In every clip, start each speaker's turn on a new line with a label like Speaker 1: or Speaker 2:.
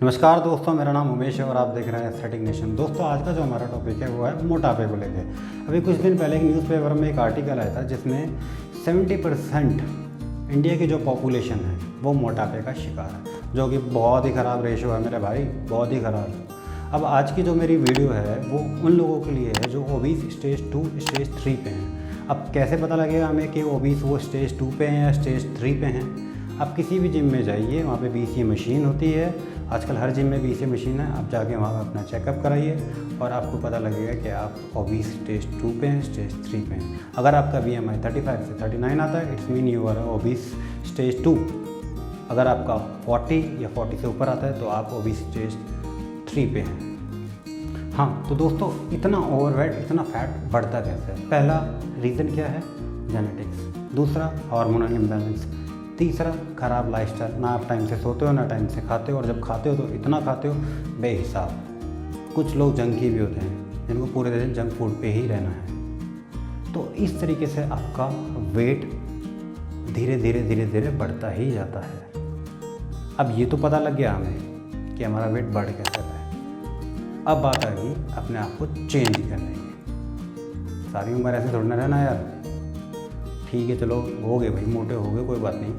Speaker 1: नमस्कार दोस्तों, मेरा नाम उमेश है और आप देख रहे हैं एस्थेटिक नेशन। दोस्तों, आज का जो हमारा टॉपिक है वो है मोटापे को लेके। अभी कुछ दिन पहले एक न्यूज़पेपर में एक आर्टिकल आया था जिसमें 70% इंडिया की जो पॉपुलेशन है वो मोटापे का शिकार है, जो कि बहुत ही ख़राब रेशो है मेरे भाई, बहुत ही ख़राब। अब आज की जो मेरी वीडियो है वो उन लोगों के लिए है जो ओबीस स्टेज 2 स्टेज 3 पे हैं। अब कैसे पता लगेगा हमें कि ओबीस वो स्टेज 2 पे हैं या स्टेज 3 पे हैं? आप किसी भी जिम में जाइए, वहाँ पे बीसीए मशीन होती है। आजकल हर जिम में बीसीए मशीन है। आप जाके वहाँ अपना चेकअप कराइए और आपको पता लगेगा कि आप ओबीस स्टेज 2 पे हैं, स्टेज 3 पे हैं। अगर आपका BMI 35 से 39 आता है, it's mean you are obese stage 2। अगर आपका 40 या 40 से ऊपर आता है तो आप ओबीस स्टेज 3 पे हैं। हाँ, तो दोस्तों, इतना ओवरवेट, इतना फैट बढ़ता कैसे है? पहला रीज़न क्या है? जेनेटिक्स। दूसरा, हार्मोनल इम्बैलेंस। तीसरा, ख़राब लाइफस्टाइल। ना आप टाइम से सोते हो, ना टाइम से खाते हो, और जब खाते हो तो इतना खाते हो बेहिसाब। कुछ लोग जंकी भी होते हैं जिनको पूरे दिन जंक फूड पे ही रहना है। तो इस तरीके से आपका वेट धीरे धीरे बढ़ता ही जाता है। अब ये तो पता लग गया हमें कि हमारा वेट बढ़ कैसे रहा है। अब बात आ गई अपने आप को चेंज करने की। सारी उम्र ऐसे थोड़ी ना रहना यार। ठीक है, चलो हो गए भाई, मोटे हो गए, कोई बात नहीं।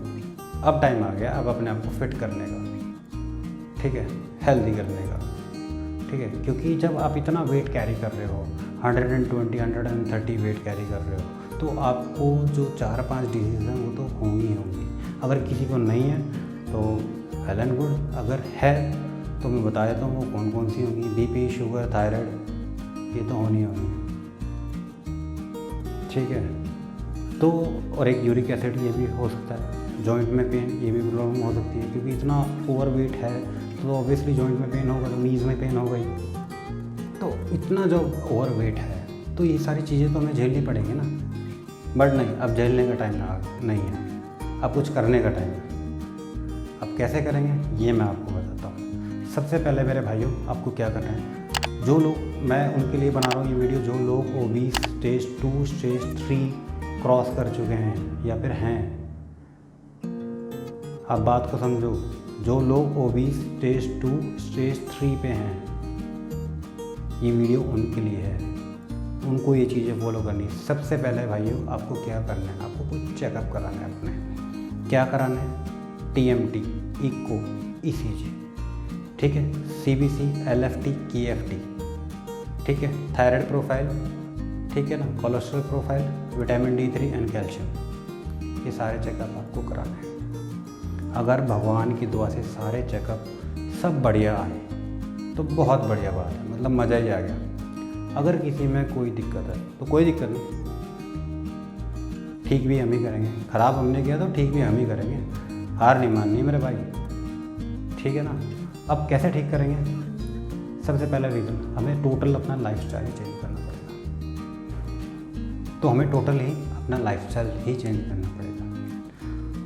Speaker 1: अब टाइम आ गया अब अपने आप को फिट करने का, ठीक है, हेल्दी करने का, ठीक है। क्योंकि जब आप इतना वेट कैरी कर रहे हो, 120 130 वेट कैरी कर रहे हो, तो आपको जो 4-5 डिजीज़ हैं वो तो होंगी। अगर किसी को नहीं है तो वेल एंड गुड, अगर है तो मैं बता देता हूँ वो कौन कौन सी होंगी। बीपी, शुगर, थायराइड, ये तो होनी, ठीक है। तो और एक यूरिक एसिड, ये भी हो सकता है। जॉइंट में पेन, ये भी प्रॉब्लम हो सकती है, क्योंकि इतना ओवरवेट है तो ऑब्वियसली जॉइंट में पेन होगा, तो नीज़ में पेन हो गई। तो इतना जो ओवरवेट है तो ये सारी चीज़ें तो हमें झेलनी पड़ेंगी ना। बट नहीं, अब झेलने का टाइम नहीं है, अब कुछ करने का टाइम है। अब कैसे करेंगे ये मैं आपको बताता हूँ। सबसे पहले मेरे भाइयों, आपको क्या करना है, जो लोग, मैं उनके लिए बना रहा हूँ ये वीडियो, जो लोग ओबीस स्टेज 2 स्टेज 3 क्रॉस कर चुके हैं या फिर हैं। आप बात को समझो, जो लोग ओबीस स्टेज 2 स्टेज 3 पे हैं, ये वीडियो उनके लिए है। उनको ये चीज़ें फॉलो करनी है। सबसे पहले भाइयों, आपको क्या करना है, आपको कुछ चेकअप कराना है अपने। क्या कराना है? TMT, इको, ECG, ठीक है, CBC, LFT, KFT, ठीक है, थायराइड प्रोफाइल, ठीक है ना, cholesterol profile, vitamin D3 and calcium, ये सारे चेकअप आपको कराने हैं। अगर भगवान की दुआ से सारे चेकअप सब बढ़िया आए तो बहुत बढ़िया बात है, मतलब मज़ा ही आ गया। अगर किसी में कोई दिक्कत है तो कोई दिक्कत नहीं, ठीक भी हम ही करेंगे। ख़राब हमने किया तो ठीक भी हम ही करेंगे, हार नहीं माननी मेरे भाई, ठीक है ना। अब कैसे ठीक करेंगे? सबसे पहला रीज़न, हमें टोटल अपना लाइफस्टाइल ही चेंज करना पड़ेगा। तो हमें टोटल ही अपना लाइफस्टाइल ही चेंज करना पड़ेगा।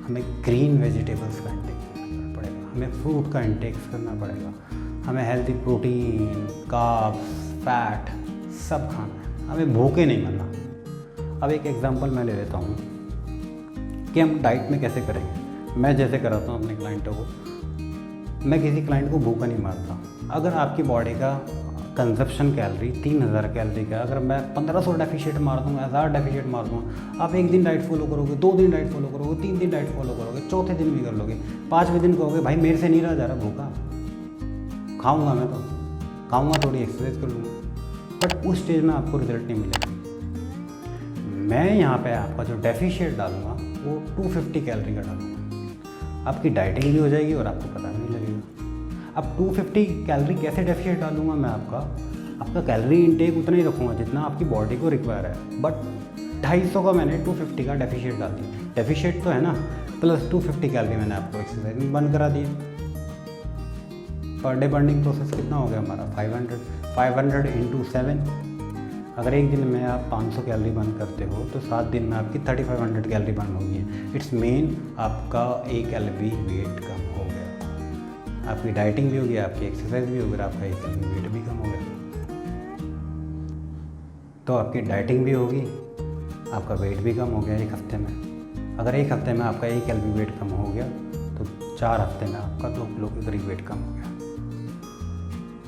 Speaker 1: हमें ग्रीन वेजिटेबल्स का इंटेक करना पड़ेगा, हमें फ्रूट का इंटेक करना पड़ेगा, हमें हेल्दी प्रोटीन, कार्ब्स, फैट सब खाना है, हमें भूखे नहीं मरना। अब एक एग्जांपल मैं ले लेता हूँ कि हम डाइट में कैसे करेंगे। मैं जैसे कराता हूँ अपने क्लाइंटों को, मैं किसी क्लाइंट को भूखा नहीं मारता। अगर आपकी बॉडी का कंजप्शन कैलोरी 3000 कैलोरी का, अगर मैं 1500 डेफिशिएट मार दूँगा, 1000 डेफिशिएट मार दूँगा, आप एक दिन डाइट फॉलो करोगे, 2 दिन डाइट फॉलो करोगे, 3 दिन डाइट फॉलो करोगे, चौथे दिन भी कर लोगे, 5वें दिन कहोगे भाई मेरे से नहीं रहा जा रहा भूखा, खाऊंगा, मैं तो खाऊंगा, थोड़ी एक्सरसाइज कर लूँगा। बट उस स्टेज में आपको रिजल्ट नहीं मिलेगा। मैं यहाँ पे आपका जो डेफिशिएट डालूँगा वो 250 कैलोरी का डालूँगा। आपकी डाइटिंग भी हो जाएगी और आपको पता नहीं लगेगा। अब 250 कैलोरी कैसे डेफिशिएट डालूंगा मैं? आपका कैलोरी इंटेक उतना ही रखूँगा जितना आपकी बॉडी को रिक्वायर है, बट 250 का मैंने 250 का डेफिशिएट डाल दिया। डेफिशिएट तो है ना, प्लस 250 कैलोरी मैंने आपको एक्सरसाइज में बंद करा दिया। पर डे बर्निंग प्रोसेस कितना हो गया हमारा? 500 इंटू 7। अगर एक दिन में आप 500 कैलोरी बर्न करते हो तो 7 दिन में आपकी 3500 कैलोरी बर्न होगी है। इट्स मीन आपका 1 LB वेट कम हो गया। आपकी डाइटिंग भी होगी, आपकी एक्सरसाइज भी होगी, आपका 1 LB वेट भी कम हो गया। तो आपकी डाइटिंग भी होगी, आपका वेट भी कम हो गया 1 हफ्ते में। अगर 1 हफ्ते में आपका 1 LB वेट कम हो गया तो 4 हफ्ते में आपका 2 किलो के करीब वेट कम हो गया।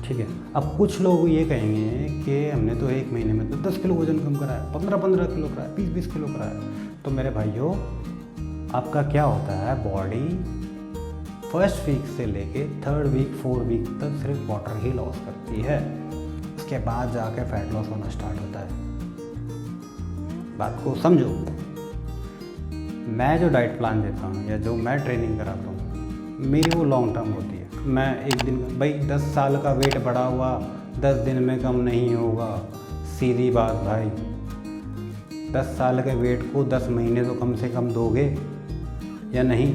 Speaker 1: ठीक है। अब कुछ लोग ये कहेंगे कि हमने तो 1 महीने में तो 10 किलो वजन कम कराया, 15-15 किलो कराया, 20-20 किलो कराया। तो मेरे भाइयों, आपका क्या होता है, बॉडी फर्स्ट वीक से लेके 3rd वीक 4 वीक तक सिर्फ वाटर ही लॉस करती है, उसके बाद जाके फैट लॉस होना स्टार्ट होता है। बात को समझो। मैं जो डाइट प्लान देता हूँ या जो मैं ट्रेनिंग कराता हूँ, मेरी वो लॉन्ग टर्म होती है। मैं एक दिन भाई 10 साल का वेट बढ़ा हुआ 10 दिन में कम नहीं होगा, सीधी बात भाई। 10 साल के वेट को 10 महीने तो कम से कम दोगे या नहीं?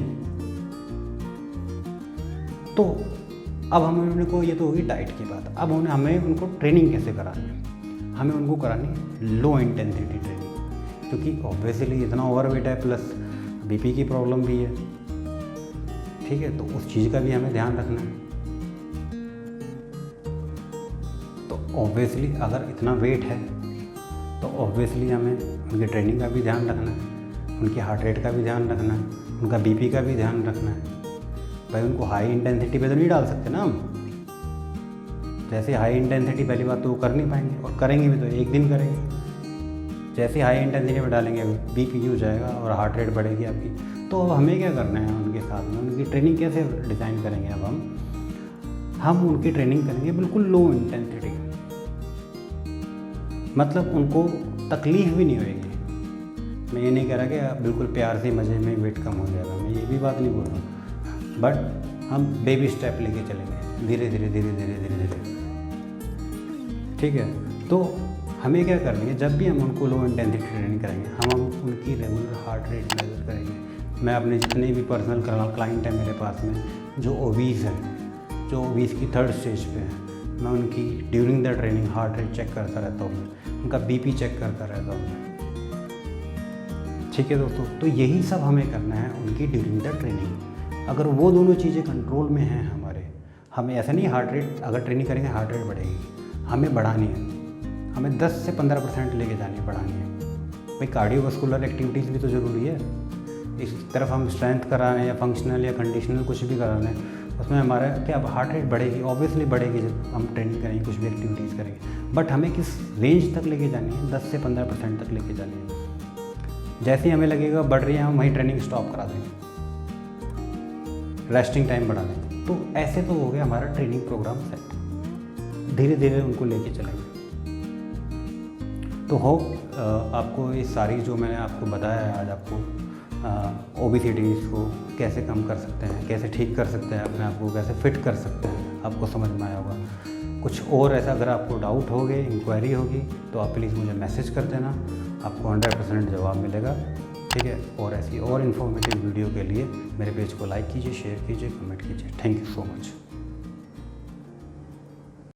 Speaker 1: तो अब हमें उनको, ये तो होगी डाइट की बात। अब हमें उनको ट्रेनिंग कैसे करानी है? हमें उनको करानी है लो इंटेंसिटी ट्रेनिंग, क्योंकि ऑब्वियसली इतना ओवरवेट है, प्लस बीपी की प्रॉब्लम भी है, ठीक है। तो उस चीज़ का भी हमें ध्यान रखना है। तो ऑब्वियसली अगर इतना वेट है तो ऑब्वियसली हमें उनकी ट्रेनिंग का भी ध्यान रखना है, उनकी हार्ट रेट का भी ध्यान रखना है, उनका बीपी का भी ध्यान रखना है। भाई उनको हाई इंटेंसिटी पे तो नहीं डाल सकते ना हम। जैसे हाई इंटेंसिटी पहली बात तो वो कर नहीं पाएंगे, और करेंगे भी तो एक दिन करेंगे। जैसे हाई इंटेंसिटी में डालेंगे बीपी हो जाएगा और हार्ट रेट बढ़ेगी आपकी। तो अब हमें क्या करना है उनके साथ में, उनकी ट्रेनिंग कैसे डिज़ाइन करेंगे? अब हम उनकी ट्रेनिंग करेंगे बिल्कुल लो इंटेंसिटी, मतलब उनको तकलीफ़ भी नहीं होएगी। मैं ये नहीं कह रहा कि आप बिल्कुल प्यार से मज़े में वेट कम हो जाएगा, मैं ये भी बात नहीं बोल रहा हूँ। बट हम बेबी स्टेप लेके चलेंगे, धीरे धीरे धीरे धीरे धीरे धीरे, ठीक है। तो हमें क्या करनी है, जब भी हम उनको लो इंटेंसिटी ट्रेनिंग करेंगे, हम उनकी रेगुलर हार्ट रेट मेजर करेंगे। मैं अपने जितने भी पर्सनल क्लाइंट हैं मेरे पास में जो ओबीस हैं, जो ओबीस की 3rd स्टेज पे हैं, मैं उनकी during the training heart rate check करता रहता हूँ, उनका बीपी चेक करता रहता हूँ, ठीक है दोस्तों। तो यही सब हमें करना है उनकी ड्यूरिंग द ट्रेनिंग। अगर वो दोनों चीज़ें कंट्रोल में हैं हमारे, हमें ऐसा नहीं हार्ट रेट अगर ट्रेनिंग करेंगे हार्ट रेट बढ़ेगी, हमें बढ़ानी है, हमें 10 से 15% लेके जानी है, बढ़ानी है। भाई कार्डियोवास्कुलर एक्टिविटीज़ भी तो ज़रूरी है। इस तरफ हम स्ट्रेंथ करा रहे हैं या फंक्शनल या कंडीशनल कुछ भी करा रहे हैं, उसमें हमारा क्या हार्ट रेट बढ़ेगी, ऑब्वियसली बढ़ेगी जब हम ट्रेनिंग करेंगे, कुछ भी एक्टिविटीज़ करेंगे। बट हमें किस रेंज तक लेके जानी है? 10 से 15% तक लेके जानी है। जैसे ही हमें लगेगा बढ़ रही है, हम वहीं ट्रेनिंग स्टॉप करा देंगे, रेस्टिंग टाइम बढ़ा देंगे। तो ऐसे तो हो गया हमारा ट्रेनिंग प्रोग्राम सेट। धीरे धीरे उनको लेके चलेंगे। तो होप आपको ये सारी जो मैंने आपको बताया है आज, आपको ओबेसिटीज़ को कैसे कम कर सकते हैं, कैसे ठीक कर सकते हैं, अपने आप को कैसे फिट कर सकते हैं, आपको समझ में आया होगा। कुछ और ऐसा अगर आपको डाउट होगे, इंक्वायरी होगी, तो आप प्लीज़ मुझे मैसेज कर देना, आपको 100% जवाब मिलेगा, ठीक है। और ऐसी और इन्फॉर्मेटिव वीडियो के लिए मेरे पेज को लाइक कीजिए, शेयर कीजिए, कमेंट कीजिए। Thank you so much.